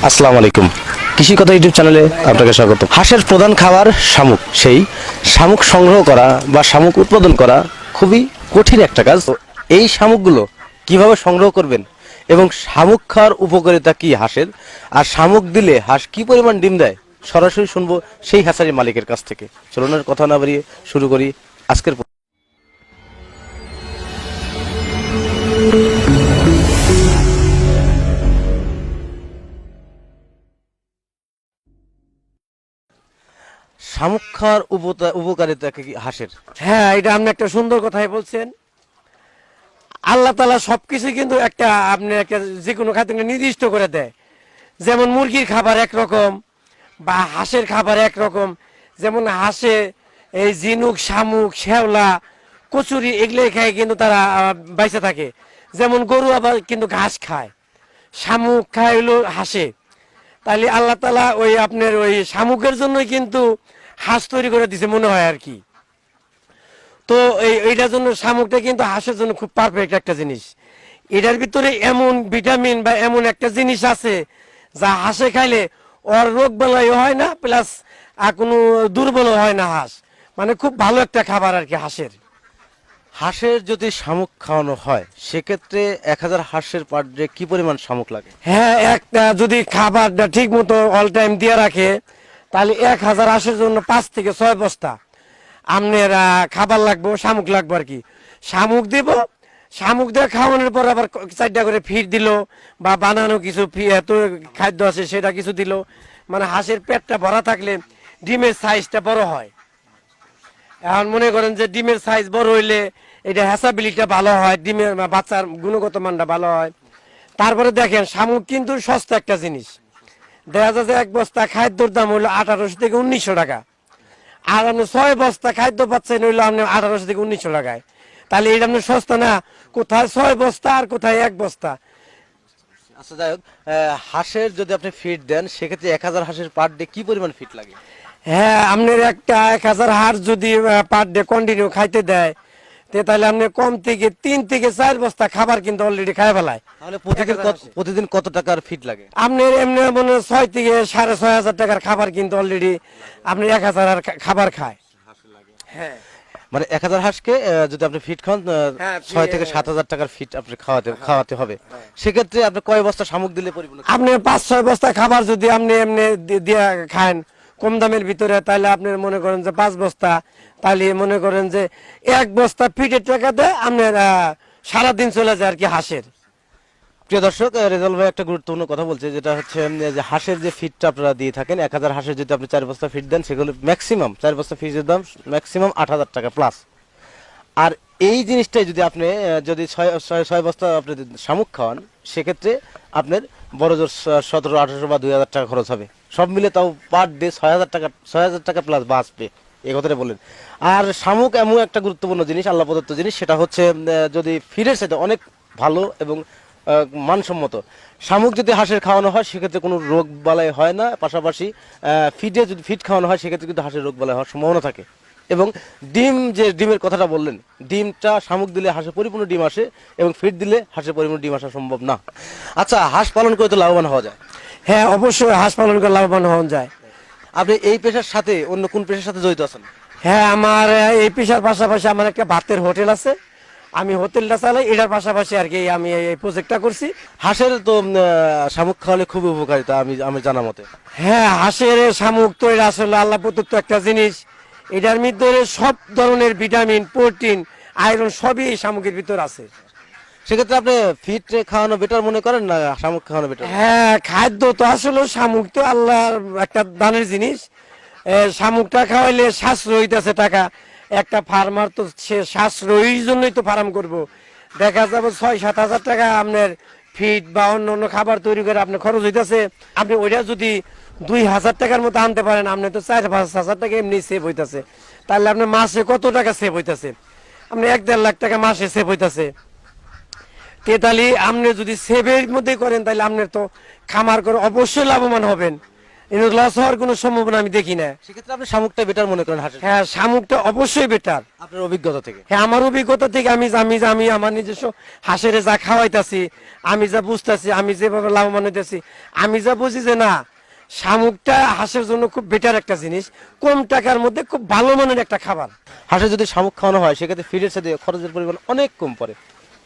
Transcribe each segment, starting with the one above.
আসসালামু আলাইকুম। কৃষি কথা ইউটিউব চ্যানেলে আপনাকে স্বাগত। হাঁসের প্রধান খাবার শামুক। সেই শামুক সংগ্রহ করা বা শামুক উৎপাদন করা খুবই কঠিন একটা কাজ। তো এই শামুকগুলো কিভাবে সংগ্রহ করবেন এবং শামুক খাওয়ার উপকারিতা কি হাঁসের, আর শামুক দিলে হাঁস কি পরিমাণ ডিম দেয়, সরাসরি শুনবো সেই হাঁসারির মালিকের কাছ থেকে। চলুন আর কথা না বাড়িয়ে শুরু করি আজকের শামুক খাওয়ার উপকারিতা কি হাঁসের? হ্যাঁ, এটা আপনি একটা সুন্দর কথাই বলছেন। আল্লাহ তাআলা সবকিছু কিন্তু আপনি একটা যে কোনো খাদ্য নির্দিষ্ট করে দেয়। যেমন মুরগির খাবার একরকম বা হাঁসের খাবার একরকম। যেমন হাঁসে এই ঝিনুক, শামুক, শ্যাওলা, কচুরি এগুলো খায় কিন্তু তারা বাইচে থাকে। যেমন গরু আবার কিন্তু ঘাস খায়, শামুক খায় হলো হাঁসে। তাহলে আল্লাহ তাআলা ওই আপনার ওই শামুকের জন্যই কিন্তু হাঁস তৈরি করে দিছে মনে হয় আর কি। তো এইটার জন্য শামুকটা কিন্তু হাঁসের জন্য খুব পারফেক্ট একটা জিনিস। এটার ভিতরে এমন ভিটামিন বা এমন একটা জিনিস আছে যা হাঁসে খাইলে ওর রোগ বালাইও হয় না, প্লাস কোনো দুর্বলও হয় না হাঁস। মানে খুব ভালো একটা খাবার আর কি হাঁসের। হাঁসের যদি শামুক খাওয়ানো হয় সেক্ষেত্রে 1000 হাঁসের পার ডে কি পরিমাণ শামুক লাগে? হ্যাঁ, একটা যদি খাবারটা ঠিক মতো অল টাইম দিয়ে রাখে তাহলে 1000 হাঁসের জন্য 5 থেকে 6 বস্তা আপনার খাবার লাগবো, শামুক লাগবো আর কি। শামুক দিব, শামুক দিয়ে খাওয়ানোর পর আবার 4টা করে ফিড দিল বা বানানো কিছু তো খাদ্য আছে সেটা কিছু দিল। মানে হাঁসের পেটটা ভরা থাকলে ডিমের সাইজটা বড় হয়। এখন মনে করেন যে ডিমের সাইজ বড় হইলে এটা হ্যাসাবিলিটিটা ভালো হয়, ডিমের বাচ্চার গুণগত মানটা ভালো হয়। তারপরে দেখেন শামুক কিন্তু সস্তা একটা জিনিস। দেখা যায় যে এক বস্তা খাদ্যর দাম হইলো 1800 থেকে 1900 টাকা, আর আপনি 6 বস্তা খাদ্য পাচ্ছেন হইলো আপনি 1800 থেকে 1900 টাকায়। তাহলে এটা আপনি সস্তা না? কোথায় 6 বস্তা আর কোথায় 1 বস্তা। আচ্ছা, যাই হোক, হাঁসের যদি আপনি ফিড দেন সেক্ষেত্রে 1000 হাঁসের পার ডে কি পরিমাণ ফিড লাগে? হ্যাঁ, আপনার একটা 1000 হাঁস যদি পার ডে কন্টিনিউ খাইতে দেয় তাহলে আপনি কম থেকে 3 থেকে 4 বস্তা খাবার কিন্তু অলরেডি খাই ফেলায়। তাহলে প্রতিদিন কত টাকার ফিড লাগে? আপনার এমনি মনে 6 থেকে 6500 টাকার খাবার কিন্তু অলরেডি আপনি 1000 আর খাবার খায়। হ্যাঁ, মানে 1000 হাঁসকে যদি আপনি ফিড খান, হ্যাঁ, 6 থেকে 7000 টাকার ফিড আপনি খাওয়াতে হবে। সেক্ষেত্রে আপনি কয় বস্তা শামুক দিলে পরিপূর্ণ? আপনি 5-6 বস্তা খাবার যদি আপনি এমনি দিয়ে খান কম দামের ভিতরে, তাহলে আপনি মনে করেন যে 5 বস্তা, তাহলে মনে করেন যে 1 বস্তা ফিটের টাকাতে আপনার সারাদিন চলে যায় আর কি হাঁসের। প্রিয় দর্শক, রেজাল ভাই একটা গুরুত্বপূর্ণ কথা বলছে, যেটা হচ্ছে যে হাঁসের যে ফিডটা আপনারা দিয়ে থাকেন, 1000 হাঁসের যদি আপনি 4 বস্তা ফিড দেন সেগুলো ম্যাক্সিমাম 4 বস্তা ফিডের দাম ম্যাক্সিমাম 8000 টাকা প্লাস। আর এই জিনিসটাই যদি আপনি যদি 6 বস্তা আপনি শামুক খাওয়ান সেক্ষেত্রে আপনার বড় জোর 1700-1800 বা 2000 টাকা খরচ হবে। সব মিলে তাও পার ডে 6000 টাকা প্লাস বাঁচবে, এই কথাটা বললেন। আর শামুক এমন একটা গুরুত্বপূর্ণ জিনিস, আল্লাহ প্রদত্ত জিনিস, সেটা হচ্ছে যদি ফিডের সাথে অনেক ভালো এবং মানসম্মত। শামুক যদি হাঁসের খাওয়ানো হয় সেক্ষেত্রে কোনো রোগ বালাই হয় না, পাশাপাশি ফিডে যদি ফিড খাওয়ানো হয় সেক্ষেত্রে কিন্তু হাঁসের রোগ বালাই হওয়ার সম্ভাবনা থাকে। এবং ডিমের কথাটা বললেন, ডিমটা শামুক দিলে হাঁসের পরিপূর্ণ ডিম আসে এবং ফিড দিলে হাঁসের পরিপূর্ণ ডিম আসা সম্ভব না। আচ্ছা, হাঁস পালন করে তো লাভবান হওয়া যায়? হ্যাঁ, অবশ্যই হাঁস পালন করে লাভবান হওয়া যায়। আপনি এই পেশার সাথে অন্য কোন পেশার সাথে জড়িত আছেন? হ্যাঁ, আমার এই পেশার পাশাপাশি আমার একটা ভাতের হোটেল আছে, আমি হোটেলটা চালাই। এটার পাশাপাশি আর কি আমি এই প্রজেক্টটা করছি। হাঁসের তো শামুক খাওয়ালে খুবই উপকারিতা আমি জানা মতে। হ্যাঁ, হাঁসের শামুক তো এটা আসলে আল্লাহ প্রদত্ত একটা জিনিস। এটার ভিতরে সব ধরনের ভিটামিন, প্রোটিন, আয়রন সবই এই শামুকের ভিতর আছে। সেক্ষেত্রে আপনি ফিড খাওয়ানো বেটার মনে করেন না শামুক খাওয়ানো বেটার? হ্যাঁ, খাদ্য তো আসলে শামুক তো আল্লাহর একটা দানের জিনিস। শামুকটা খাওয়াইলে সাশ্রয় হইতেছে টাকা। একটা ফার্মার তো সে সাশ্রয়ীর জন্যই তো ফার্ম করব। দেখা যাবে 6-7 হাজার টাকা আপনার ফিড বা অন্য অন্য খাবার তৈরি করে আপনার খরচ হইতেছে। আপনি ওইটা যদি 2000 টাকার মতো আনতে পারেন, আপনি তো 4-5 হাজার টাকা এমনি সেভ হইতেছে। তাহলে আপনার মাসে কত টাকা সেভ হইতেছে? আপনি 1-1.5 লাখ টাকা মাসে সেভ হইতেছে। তাহলে আপনি যদি সেভের মধ্যে করেন তাহলে আপনার তো খামার করে অবশ্যই লাভবান হবেন। লস হওয়ার কোনো সম্ভাবনা আমি দেখি না। সেক্ষেত্রে আপনি শামুকটা বেটার মনে করেন হাঁসের? হ্যাঁ, শামুকটা অবশ্যই বেটার। আপনার অভিজ্ঞতা থেকে? হ্যাঁ, আমার অভিজ্ঞতা থেকে আমি আমার নিজস্ব হাঁসের যা খাওয়াইতাছি, আমি যা বুঝতেছি, আমি যেভাবে লাভবান হইতেছি, আমি যা বুঝি যে না, শামুকটা হাঁসের জন্য খুব বেটার একটা জিনিস, কম টাকার মধ্যে খুব ভালো মানের একটা খাবার। হাঁসের যদি শামুক খাওয়ানো হয় সেক্ষেত্রে ফিডের সাথে খরচের পরিমাণ অনেক কম পড়ে।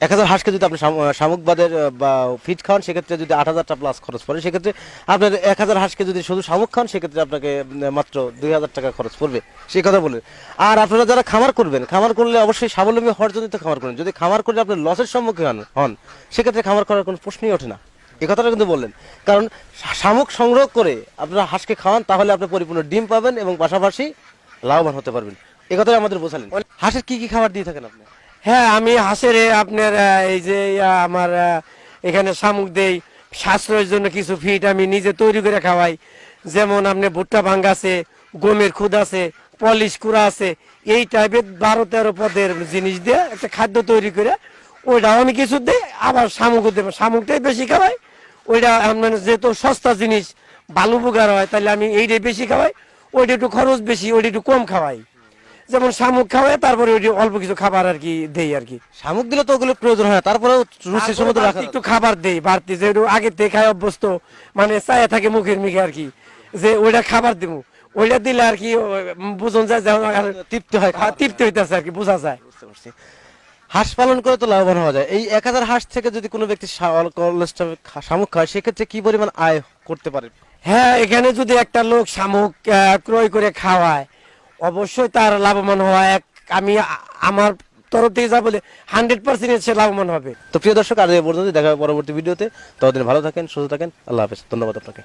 1000 হাঁসকে যদি আপনি শামুক বাদের বা ফিড খাওয়ান সেক্ষেত্রে যদি 8000 প্লাস খরচ পড়ে, সেক্ষেত্রে আপনার 1000 হাঁসকে যদি শুধু শামুক খাওয়ান সেক্ষেত্রে আপনাকে মাত্র 2000 টাকা খরচ পড়বে, সেই কথা বলে। আর আপনারা যারা খামার করবেন, খামার করলে অবশ্যই স্বাবলম্বী হওয়ার জন্য তো খামার করেন। যদি খামার করলে আপনি লসের সম্মুখীন হন সেক্ষেত্রে খামার করার কোনো প্রশ্নই ওঠে না, এই কথাটা কিন্তু বললেন। কারণ শামুক সংগ্রহ করে আপনারা হাঁসকে খাওয়ান, তাহলে আপনি পরিপূর্ণ ডিম পাবেন এবং পাশাপাশি লাভবান হতে পারবেন, এই কথাই আমাদের বোঝালেন। হাঁসের কি কি খাবার দিয়ে থাকেন আপনি? হ্যাঁ, আমি হাঁসের আপনার এই যে আমার এখানে শামুক দেই, সাশ্রয়ের জন্য কিছু ফিড আমি নিজে তৈরি করে খাওয়াই। যেমন আপনি ভুট্টা ভাঙ্গা আছে, গমের খুদ আছে, পলিশ কুড়া আছে, এই টাইপের 12-13 পদের জিনিস দিয়ে একটা খাদ্য তৈরি করে ওইটাও আমি কিছু দিই, আবার শামুকও দেবো, শামুকটাই বেশি খাওয়াই। ওইটা মানে যেহেতু সস্তা জিনিস, ভালো উপকার হয়, তাহলে আমি এইটাই বেশি খাওয়াই। ওইটা একটু খরচ বেশি, ওইটা একটু কম খাওয়াই। যেমন শামুক খাওয়াই, তারপরে ওই যে অল্প কিছু খাবার আর কি দেই আর কি। শামুক দিলে তো ওগুলো প্রয়োজন হয় না, তারপরেও রুচির সমুদ্র রাখা একটু খাবার দেই বাড়তি, যে আগে থেকে খাই অভ্যস্ত, মানে চায়া থাকে মুখের মিখে আর কি, যে ওইটা খাবার দিব, ওইটা দিলে আর কি বুঝন যায়, যেমন তৃপ্তি হয়, তৃপ্তি হইতেছে আর কি, বোঝা যায়। বুঝতে পারছি। হাঁস পালন করে তো লাভবান হওয়া যায়। এই 1000 হাঁস থেকে যদি কোনো ব্যক্তি শামুক খায় সেক্ষেত্রে কি পরিমাণ আয় করতে পারে? হ্যাঁ, এখানে যদি একটা লোক শামুক ক্রয় করে খাওয়ায়, অবশ্যই তার লাভবান হওয়া আমি আমার তরফ থেকে যা বলে 100% সে লাভবান হবে। তো প্রিয় দর্শক, আর এই পর্যন্ত দেখা হবে পরবর্তী ভিডিওতে। ততদিন ভালো থাকেন, সুস্থ থাকেন, আল্লাহ হাফেজ, ধন্যবাদ আপনাকে।